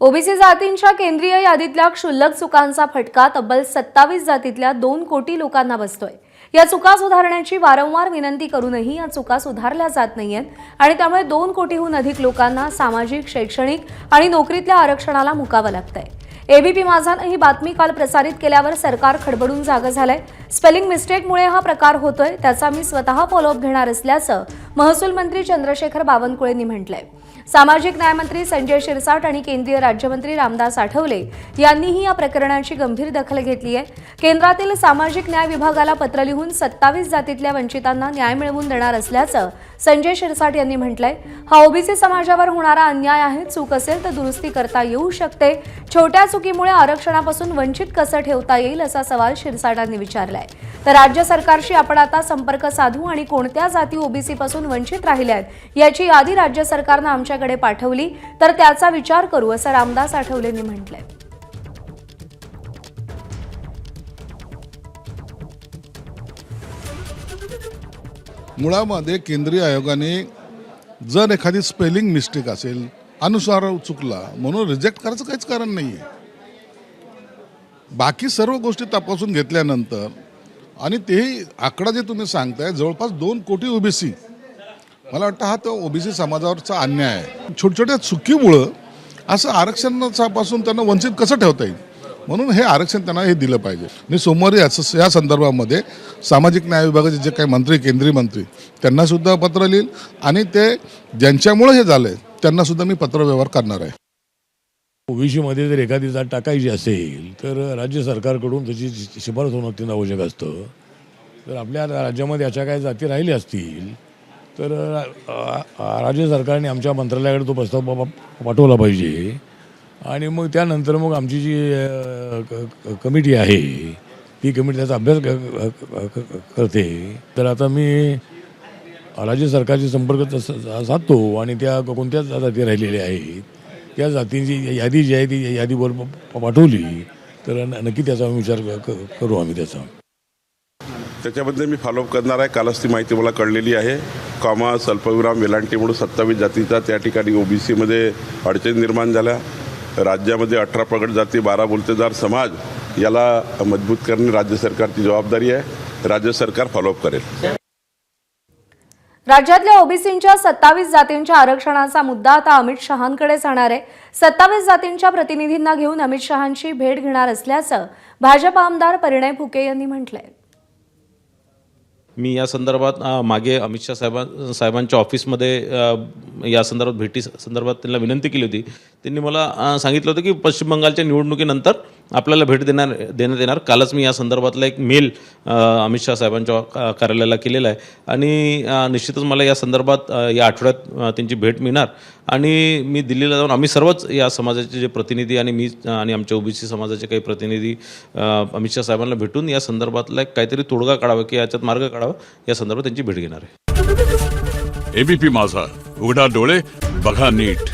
OBC जातींच्या केंद्रीय यादीतल्या क्षुल्लक चुकांचा फटका तब्बल 27 जातीतल्या 2 कोटी लोकांना बसतोय। या चुका सुधारण्याची वारंवार विनंती करूनही या चुका सुधारल्या जात नाहीयेत आणि त्यामुळे 2 कोटीहून अधिक लोकांना सामाजिक, शैक्षणिक आणि नोकरीतल्या आरक्षणाला मुकावं लागतंय। एबीपी माझानं ही बातमी काल प्रसारित केल्यावर सरकार खडबडून जागं झालंय। स्पेलिंग मिस्टेकमुळे हा प्रकार होतोय, त्याचा मी स्वतः फॉलोअप घेणार असल्याचं महसूल मंत्री चंद्रशेखर बावनकुळेंनी म्हटलंय। सामाजिक न्याय मंत्री संजय शिरसाट आणि केंद्रीय राज्यमंत्री रामदास आठवले यांनीही या प्रकरणाची गंभीर दखल घेतली आहे। केंद्रातील सामाजिक न्याय विभागाला पत्र लिहून 27 जातीतल्या वंचितांना न्याय मिळवून देणार असल्याचं संजय शिरसाट यांनी म्हटलंय। हा ओबीसी समाजावर होणारा अन्याय आहे, चूक असेल तर दुरुस्ती करता येऊ शकते। छोट्या चुकीमुळे आरक्षणापासून वंचित कसं ठेवता येईल असा सवाल शिरसाटांनी विचारलाय। तर राज्य सरकारशी आपण आता संपर्क साधू आणि कोणत्या जाती ओबीसी पासून वंचित राहिल्यात याची यादी राज्य सरकारने आमच्याकडे पाठवली तर त्याचा विचार करू असं रामदास आठवलेंनी म्हटलंय। मुळामध्ये केंद्रीय आयोगाने जर एखादी स्पेलिंग मिस्टेक असेल, अनुस्वार चुकला म्हणून रिजेक्ट करायचं काहीच कारण नाही आहे। बाकी सर्व गोष्टी तपासून घेतल्यानंतर आणि तेही आकडा जे तुम्ही सांगताय जवळपास 2 कोटी ओबीसी, मला वाटतं हा तो ओबीसी समाजावरचा अन्याय आहे। छोट्या चुकीमुळं असं आरक्षणापासून त्यांना वंचित कसं ठेवता येईल, म्हणून हे आरक्षण त्यांना हे दिलं पाहिजे। मी सोमवारी या संदर्भामध्ये सामाजिक न्याय विभागाचे जे काही मंत्री, केंद्रीय मंत्री त्यांना सुद्धा पत्र लिहिल आणि ते ज्यांच्यामुळे हे झालंय त्यांना सुद्धा मी पत्रव्यवहार करणार आहे। ओबीसीमध्ये जर एखादी जात टाकायची असेल तर राज्य सरकारकडून त्याची शिफारस होणं अत्यंत आवश्यक असतं। तर आपल्या राज्यामध्ये अशा काही जाती राहिल्या असतील तर राज्य सरकारने आमच्या मंत्रालयाकडे तो प्रस्ताव पाठवला पाहिजे आणि मग त्यानंतर मग आमची जी कमिटी आहे ती कमिटी त्याचा अभ्यास करते। तर आता मी राज्य सरकारशी संपर्क साधतो आणि त्या कोणत्या जाती राहिलेल्या आहेत त्या जातींची यादी जी आहे ती यादीवर पाठवली तर नक्की त्याचा विचार करू आम्ही त्याच्याबद्दल मी फॉलोअप करणार आहे। कालच ती माहिती मला कळलेली आहे। कॉमा, स्वल्पविराम, वेलांटी म्हणून 27 जातीचा त्या ठिकाणी ओबीसीमध्ये अडचणी निर्माण झाल्या। राज्यामध्ये 18 प्रगत जाती, 12 बोलतेदार समाज याला मजबूत करणे राज्य सरकारची जबाबदारी आहे। राज्य सरकार फॉलोअप करेल। राज्यातल्या ओबीसींच्या 27 जातींच्या आरक्षणाचा मुद्दा आता अमित शहांकडे जाणार आहे। 27 जातींच्या प्रतिनिधींना घेऊन अमित शहांची भेट घेणार असल्याचं भाजप आमदार परिणय फुके यांनी म्हटलंय। मी या संदर्भात मागे अमित शाह साहेबांच्या ऑफिसमध्ये या संदर्भात भेटी संदर्भात त्यांना विनंती केली होती। त्यांनी मला सांगितलं होतं की पश्चिम बंगालच्या निवडणुकीनंतर आपल्याला भेट देण्यात येणार। कालच मी या संदर्भातला एक मेल अमित शाह साहेबांच्या कार्यालयाला केलेला आहे आणि निश्चितच मला या संदर्भात या आठवड्यात त्यांची भेट मिळणार आणि मी दिल्लीला जाऊन आम्ही सर्वच या समाजाचे जे प्रतिनिधी आणि मी आणि आमच्या ओबीसी समाजाचे काही प्रतिनिधी अमित शाह साहेबांना भेटून या संदर्भातला एक काहीतरी तोडगा काढावा की याच्यात मार्ग काढावा या संदर्भात त्यांची भेट घेणार आहे। एबीपी माझा, उघडा डोळे बघा नीट।